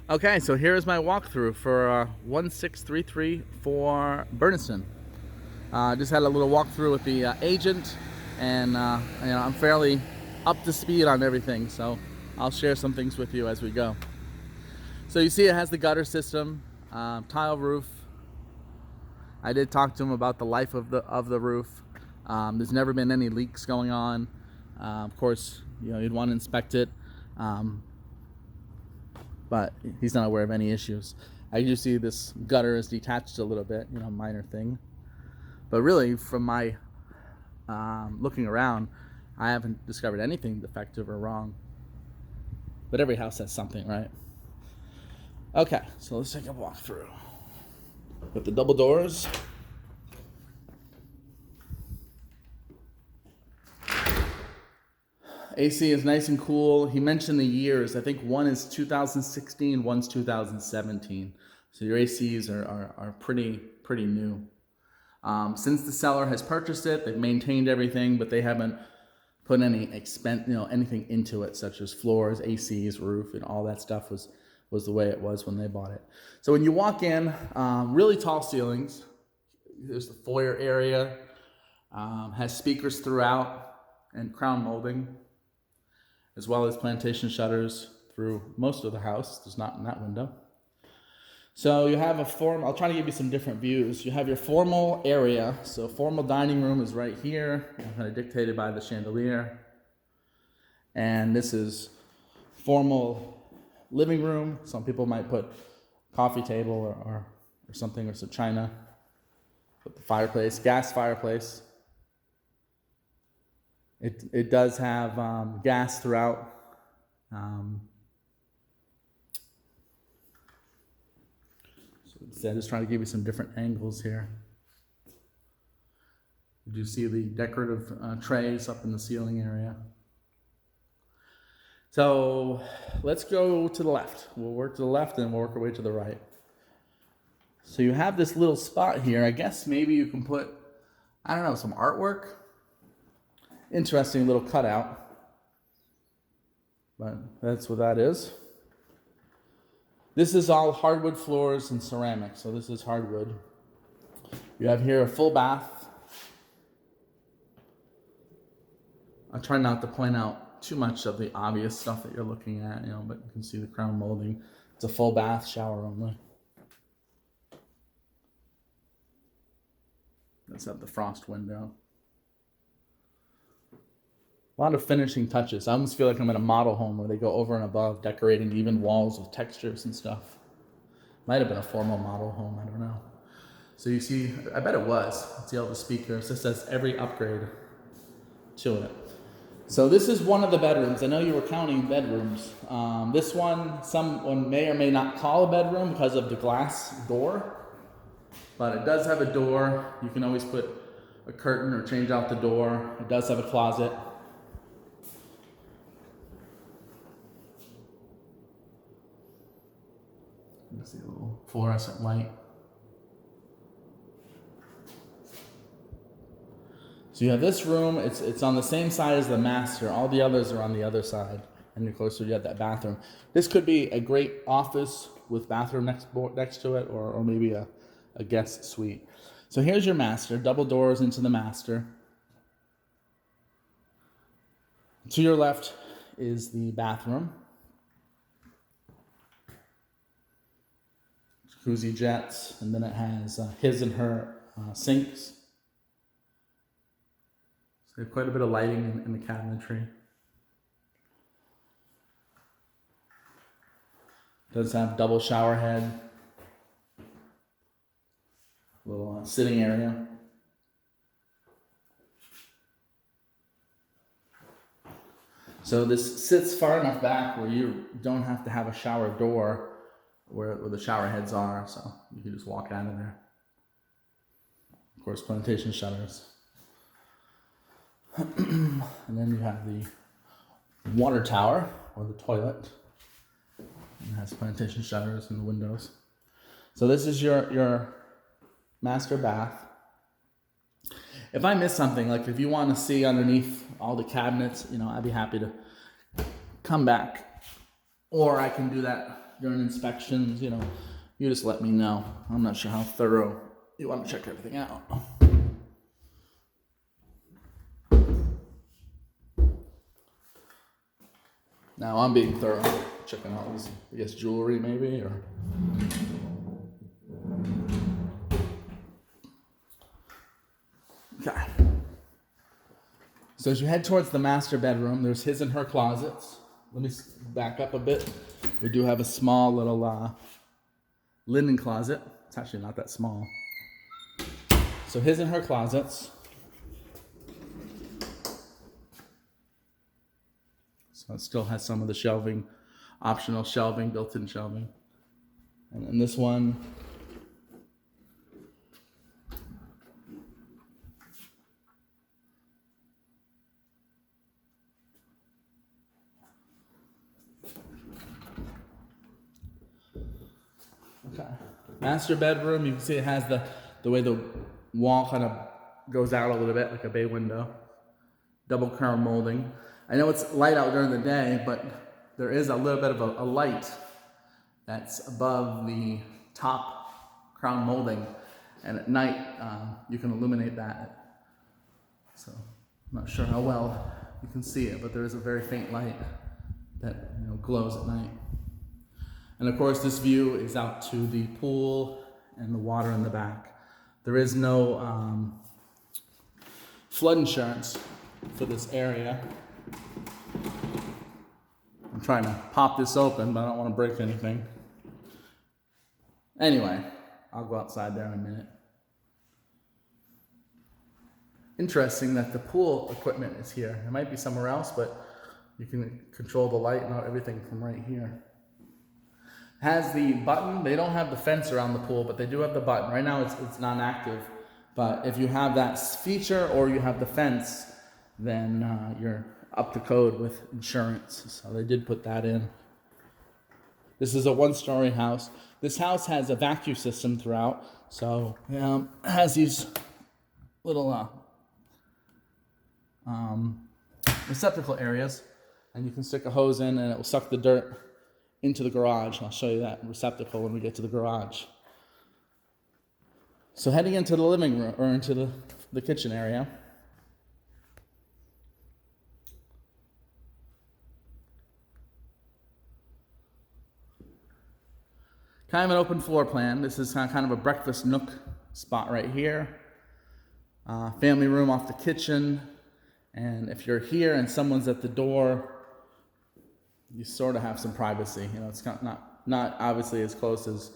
Okay, so here's my walkthrough for 16334 Burniston. Just had a little walkthrough with the agent, and I'm fairly up to speed on everything, so I'll share some things with you as we go. So you see it has the gutter system, tile roof. I did talk to him about the life of the roof. There's never been any leaks going on. Of course, you'd want to inspect it. But he's not aware of any issues. I do see this gutter is detached a little bit, minor thing. But really, from my looking around, I haven't discovered anything defective or wrong. But every house has something, right? Okay, so let's take a walk through. With the double doors. AC is nice and cool. He mentioned the years. I think one is 2016, one's 2017. So your ACs are pretty new. Since the seller has purchased it, they've maintained everything, but they haven't put any anything into it, such as floors, ACs, roof, and all that stuff was the way it was when they bought it. So when you walk in, really tall ceilings. There's the foyer area, has speakers throughout and crown molding, as well as plantation shutters through most of the house. There's not in that window. So you have I'll try to give you some different views. You have your formal area. So formal dining room is right here, kind of dictated by the chandelier. And this is formal living room. Some people might put coffee table or something, or some china. Put the fireplace, gas fireplace. It does have gas throughout. So I'm just trying to give you some different angles here. You do see the decorative trays up in the ceiling area. So let's go to the left. We'll work to the left and we'll work our way to the right. So you have this little spot here. I guess maybe you can put, I don't know, some artwork. Interesting little cutout, but that's what that is. This is all hardwood floors and ceramic, so this is hardwood. You have here a full bath. I try not to point out too much of the obvious stuff that you're looking at, but you can see the crown molding. It's a full bath, shower only. Let's have the frost window. A lot of finishing touches. I almost feel like I'm in a model home where they go over and above, decorating even walls with textures and stuff. Might have been a formal model home, I don't know. So you see, I bet it was. See all the speakers. This says every upgrade to it. So this is one of the bedrooms. I know you were counting bedrooms. This one, someone may or may not call a bedroom because of the glass door. But it does have a door. You can always put a curtain or change out the door. It does have a closet. See a little fluorescent light. So you have this room. It's on the same side as the master. All the others are on the other side. And of course, you have that bathroom. This could be a great office with bathroom next to it, or maybe a guest suite. So here's your master. Double doors into the master. To your left is the bathroom. Jacuzzi jets, and then it has his and her sinks. So you have quite a bit of lighting in the cabinetry. It does have double shower head, little sitting area. So this sits far enough back where you don't have to have a shower door where the shower heads are, so you can just walk out of there. Of course, plantation shutters. And then you have the water tower, or the toilet. It has plantation shutters and windows. So this is your master bath. If I miss something, like if you want to see underneath all the cabinets, I'd be happy to come back. Or I can do that during inspections, you just let me know. I'm not sure how thorough you want to check everything out. Now I'm being thorough, checking out this, I guess, jewelry maybe, or... Okay. So as you head towards the master bedroom, there's his and her closets. Let me back up a bit. We do have a small little linen closet. It's actually not that small. So his and her closets. So it still has some of the shelving, optional shelving, built-in shelving. And then this one, okay. Master bedroom, you can see it has the way the wall kind of goes out a little bit, like a bay window. Double crown molding. I know it's light out during the day, but there is a little bit of a light that's above the top crown molding. And at night, you can illuminate that. So I'm not sure how well you can see it, but there is a very faint light that glows at night. And of course, this view is out to the pool and the water in the back. There is no flood insurance for this area. I'm trying to pop this open, but I don't want to break anything. Anyway, I'll go outside there in a minute. Interesting that the pool equipment is here. It might be somewhere else, but you can control the light and everything from right here. Has the button. They don't have the fence around the pool, but they do have the button. Right now it's non-active, but if you have that feature or you have the fence, then you're up to code with insurance. So they did put that in. This is a one-story house. This house has a vacuum system throughout, so it has these little receptacle areas, and you can stick a hose in and it will suck the dirt into the garage. I'll show you that receptacle when we get to the garage. So heading into the living room, or into the kitchen area. Kind of an open floor plan. This is kind of a breakfast nook spot right here. Family room off the kitchen. And if you're here and someone's at the door, you sort of have some privacy. It's not obviously as close as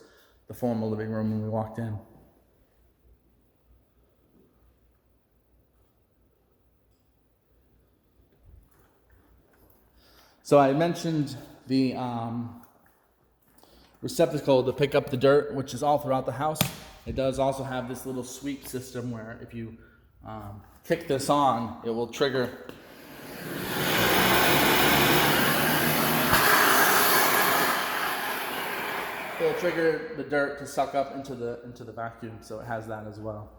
the formal living room when we walked in. So I mentioned the receptacle to pick up the dirt, which is all throughout the house. It does also have this little sweep system where if you kick this on, it will trigger the dirt to suck up into the vacuum. So it has that as well.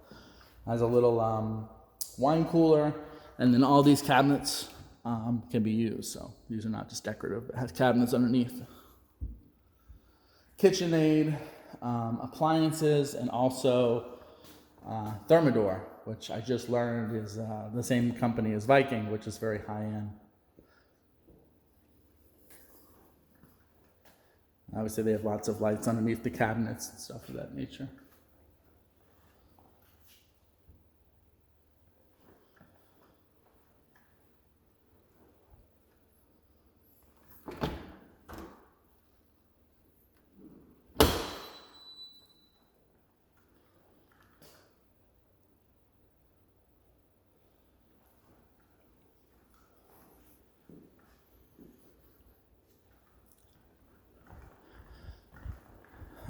It has a little wine cooler, and then all these cabinets can be used. So these are not just decorative. It has cabinets underneath. KitchenAid, appliances, and also Thermador, which I just learned is the same company as Viking, which is very high-end. Obviously, they have lots of lights underneath the cabinets and stuff of that nature.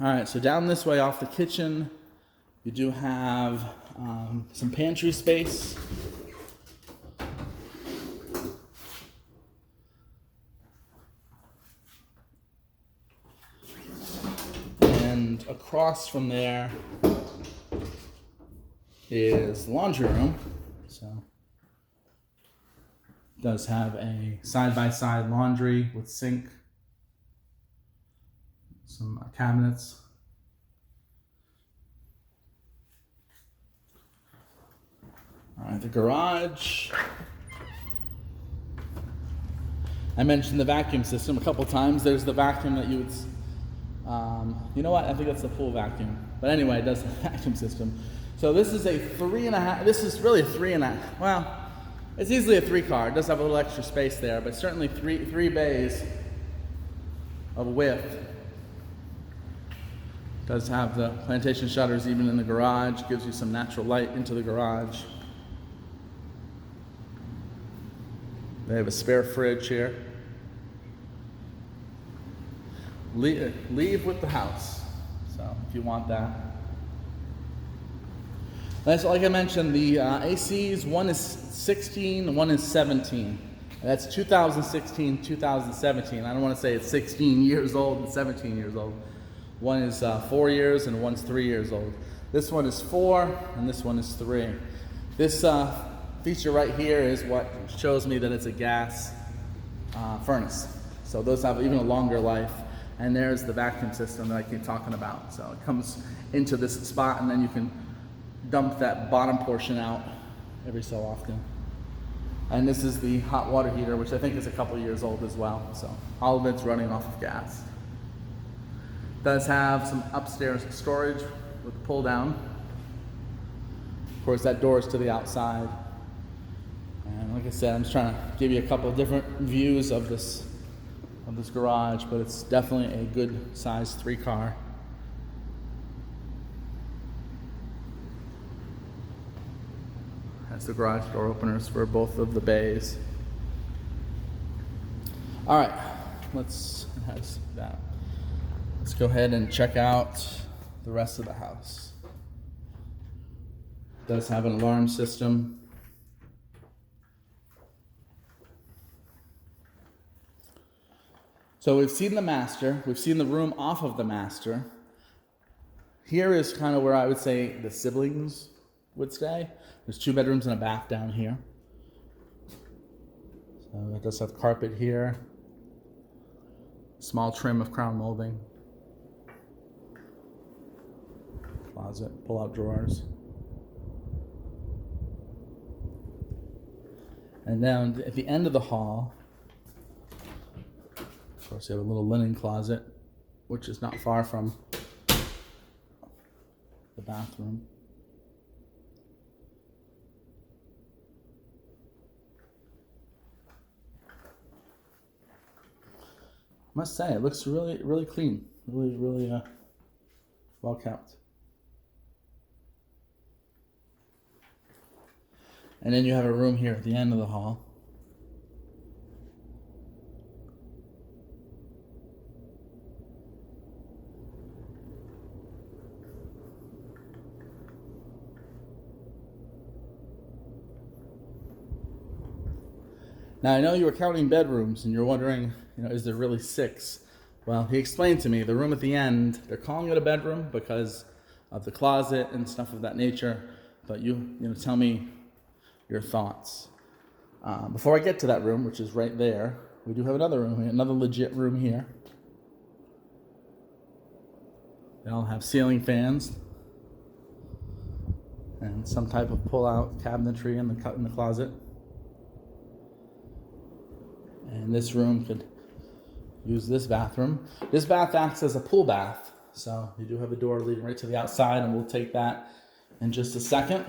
All right, so down this way off the kitchen, you do have some pantry space. And across from there is the laundry room. So it does have a side-by-side laundry with sink. some cabinets. All right, the garage. I mentioned the vacuum system a couple times. There's the vacuum that you would, you know what? I think that's the pool vacuum. But anyway, it does the vacuum system. So this is a 3.5, this is really a 3.5, well, it's easily a 3-car. It does have a little extra space there, but certainly three bays of width. Does have the plantation shutters even in the garage. Gives you some natural light into the garage. They have a spare fridge here. Leave with the house, so if you want that. That's like I mentioned, the ACs, one is 16, one is 17. That's 2016, 2017. I don't want to say it's 16 years old and 17 years old. One is 4 years and one's 3 years old. This one is 4 and this one is 3. This feature right here is what shows me that it's a gas furnace. So those have even a longer life. And there's the vacuum system that I keep talking about. So it comes into this spot and then you can dump that bottom portion out every so often. And this is the hot water heater, which I think is a couple years old as well. So all of it's running off of gas. Does have some upstairs storage with pull down. Of course, that door is to the outside. And like I said, I'm just trying to give you a couple of different views of this garage, but it's definitely a good size 3-car. Has the garage door openers for both of the bays. All right, let's go ahead and check out the rest of the house. It does have an alarm system. So we've seen the master, we've seen the room off of the master. Here is kind of where I would say the siblings would stay. There's 2 bedrooms and a bath down here. So it does have carpet here. Small trim of crown molding. Closet, pull-out drawers. And down at the end of the hall, of course, you have a little linen closet, which is not far from the bathroom. I must say, it looks really, really clean. Really well kept. And then you have a room here at the end of the hall. Now, I know you were counting bedrooms and you're wondering, is there really 6? Well, he explained to me the room at the end, they're calling it a bedroom because of the closet and stuff of that nature, but you tell me your thoughts. Before I get to that room, which is right there, we do have another room, another legit room here. They all have ceiling fans and some type of pull-out cabinetry in the closet. And this room could use this bathroom. This bath acts as a pool bath. So you do have a door leading right to the outside, and we'll take that in just a second.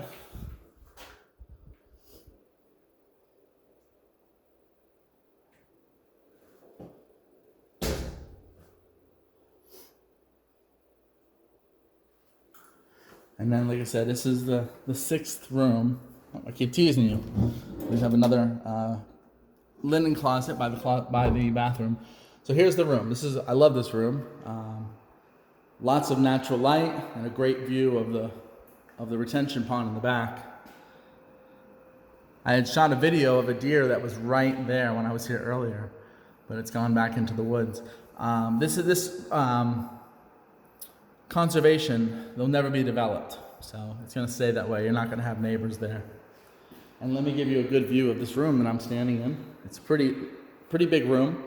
And then, like I said, this is the 6th room. I keep teasing you. We have another linen closet by the bathroom. So here's the room. I love this room. Lots of natural light and a great view of the retention pond in the back. I had shot a video of a deer that was right there when I was here earlier, but it's gone back into the woods. This conservation, they'll never be developed. So it's going to stay that way. You're not going to have neighbors there. And let me give you a good view of this room that I'm standing in. It's a pretty big room.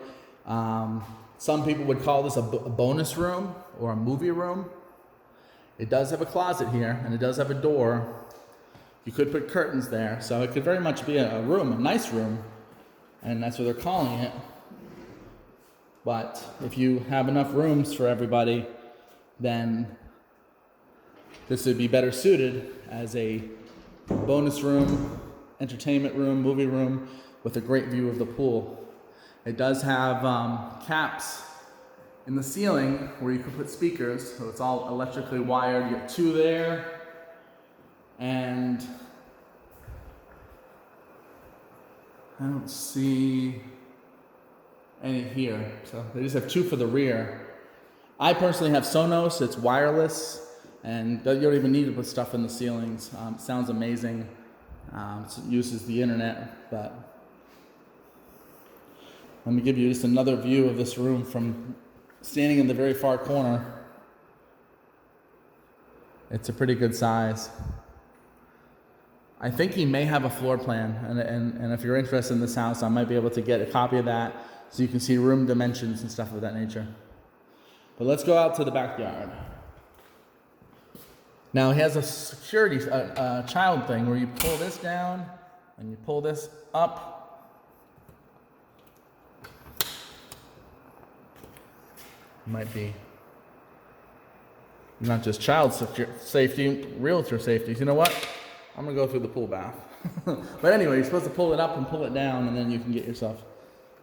Some people would call this a bonus room or a movie room. It does have a closet here, and it does have a door. You could put curtains there, so it could very much be a room, a nice room, and that's what they're calling it. But if you have enough rooms for everybody, then this would be better suited as a bonus room, entertainment room, movie room with a great view of the pool. It does have caps in the ceiling where you can put speakers, so it's all electrically wired. You have 2 there, and I don't see any here. So they just have 2 for the rear. I personally have Sonos. It's wireless, and you don't even need to put stuff in the ceilings. It sounds amazing. It uses the internet, but let me give you just another view of this room from standing in the very far corner. It's a pretty good size. I think he may have a floor plan, and if you're interested in this house, I might be able to get a copy of that so you can see room dimensions and stuff of that nature. But let's go out to the backyard. Now he has a security child thing where you pull this down and you pull this up. Might be not just child safety, realtor safety. You know what? I'm gonna go through the pool bath. But anyway, you're supposed to pull it up and pull it down, and then you can get yourself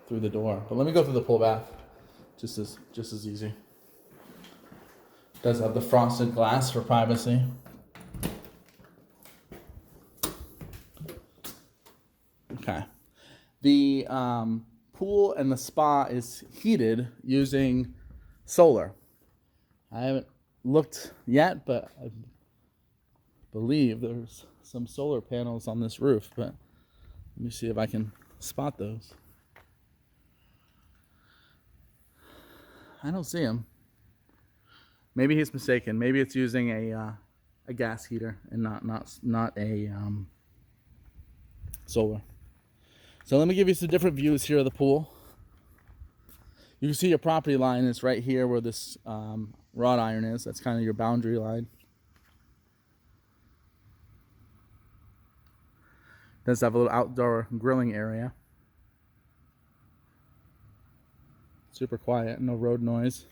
through the door. But let me go through the pool bath. Just as easy. It does have the frosted glass for privacy. Okay. The pool and the spa is heated using solar. I haven't looked yet, but I believe there's some solar panels on this roof, but let me see if I can spot those. I don't see them. Maybe he's mistaken. Maybe it's using a gas heater and not a solar. So let me give you some different views here of the pool. You can see your property line is right here where this wrought iron is. That's kind of your boundary line. It does have a little outdoor grilling area. Super quiet, no road noise.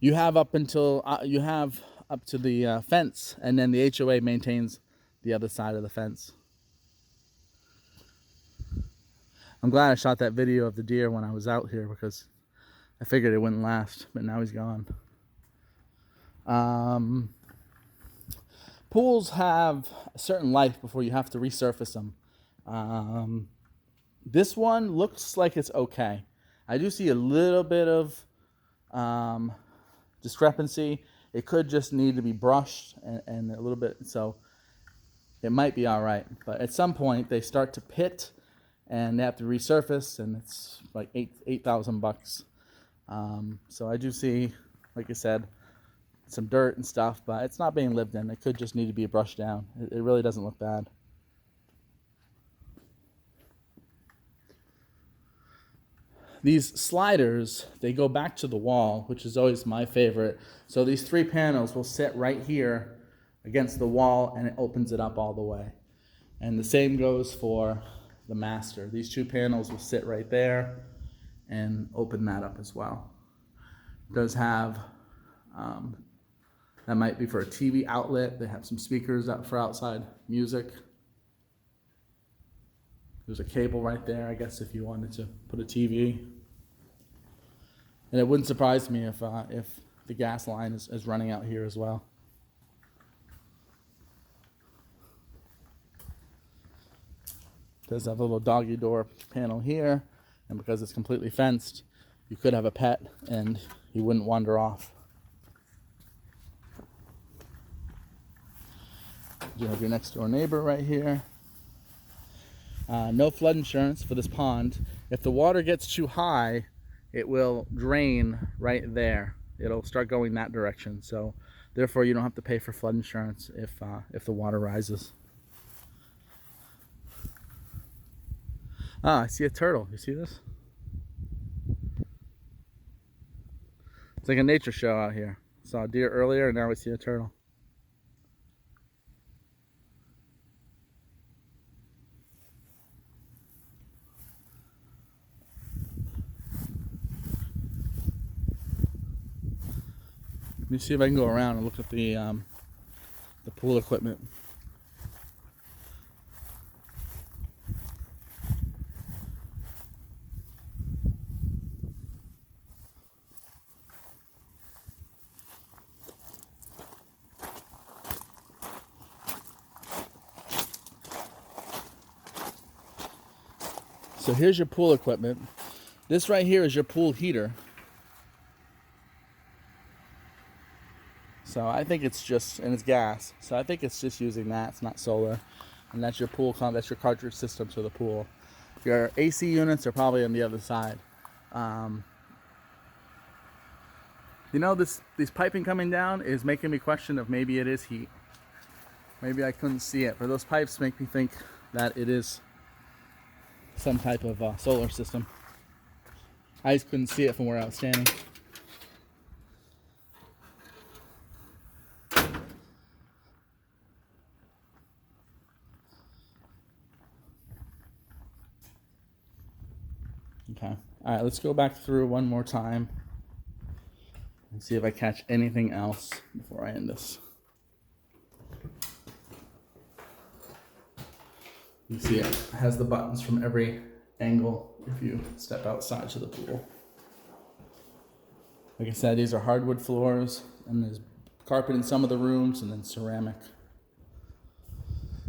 You have up to the fence, and then the HOA maintains the other side of the fence. I'm glad I shot that video of the deer when I was out here because I figured it wouldn't last, but now he's gone. Pools have a certain life before you have to resurface them. This one looks like it's okay. I do see a little bit of discrepancy. It could just need to be brushed and a little bit, so it might be all right. But at some point they start to pit and they have to resurface, and it's like $8,000. So I do see, like I said, some dirt and stuff, but it's not being lived in. It could just need to be brushed down. It really doesn't look bad. These sliders, they go back to the wall, which is always my favorite. So these 3 panels will sit right here against the wall, and it opens it up all the way. And the same goes for the master. These 2 panels will sit right there and open that up as well. It does have, that might be for a TV outlet. They have some speakers out for outside music. There's a cable right there, I guess, if you wanted to put a TV. And it wouldn't surprise me if the gas line is running out here as well. It does have a little doggy door panel here, and because it's completely fenced, you could have a pet and he wouldn't wander off. You have your next door neighbor right here. No flood insurance for this pond. If the water gets too high, it will drain right there. It'll start going that direction. So therefore you don't have to pay for flood insurance if the water rises. I see a turtle. You see this? It's like a nature show out here. Saw a deer earlier, and now we see a turtle. Let me see if I can go around and look at the pool equipment. So here's your pool equipment. This right here is your pool heater. So I think it's just, and it's gas. So I think it's just using that. It's not solar. And that's your pool, that's your cartridge system to the pool. Your AC units are probably on the other side. You know, this piping coming down is making me question if maybe it is heat. Maybe I couldn't see it, but those pipes make me think that it is some type of solar system. I just couldn't see it from where I was standing. Okay. All right, let's go back through one more time and see if I catch anything else before I end this. You see it has the buttons from every angle if you step outside to the pool. Like I said, these are hardwood floors, and there's carpet in some of the rooms, and then ceramic.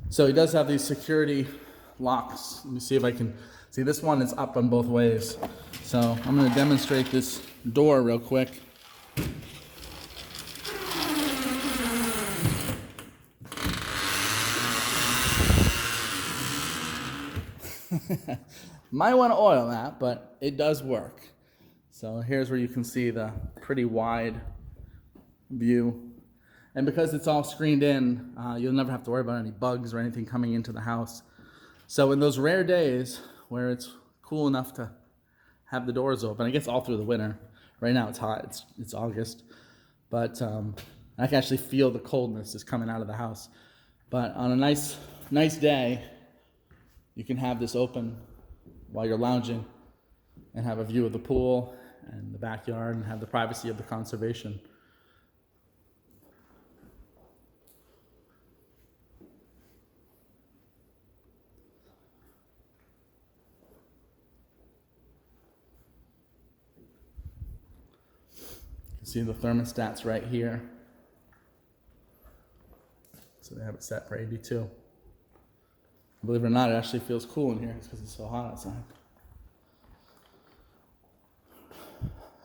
So he does have these security locks. Let me see if I can see. This one is up on both ways. So I'm going to demonstrate this door real quick. Might want to oil that, but it does work. So here's where you can see the pretty wide view. And because it's all screened in, you'll never have to worry about any bugs or anything coming into the house. So in those rare days where it's cool enough to have the doors open, I guess all through the winter. Right now it's hot, it's August. But I can actually feel the coldness is coming out of the house. But on a nice day, you can have this open while you're lounging and have a view of the pool and the backyard and have the privacy of the conservation. You can see the thermostats right here. So they have it set for 82. Believe it or not, it actually feels cool in here because it's so hot outside.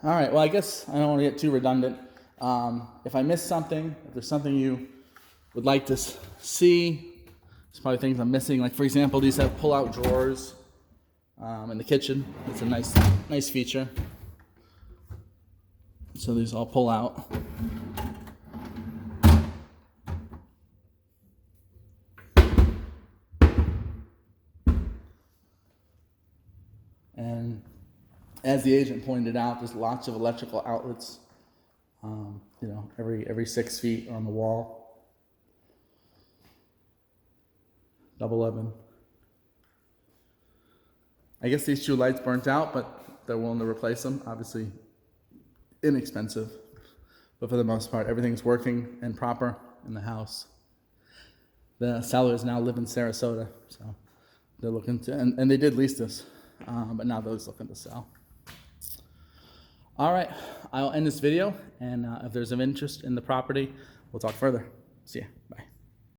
All right, well, I guess I don't want to get too redundant. If I missed something, if there's something you would like to see, there's probably things I'm missing. Like, for example, these have pull-out drawers in the kitchen. It's a nice feature. So these all pull out. And as the agent pointed out, there's lots of electrical outlets, every 6 feet on the wall. Double oven. I guess these two lights burnt out, but they're willing to replace them. Obviously inexpensive, but for the most part, everything's working and proper in the house. The sellers now live in Sarasota, so they're looking to, and they did lease this. But now those looking to sell. All right, I'll end this video, and if there's of interest in the property, we'll talk further. See ya. Bye.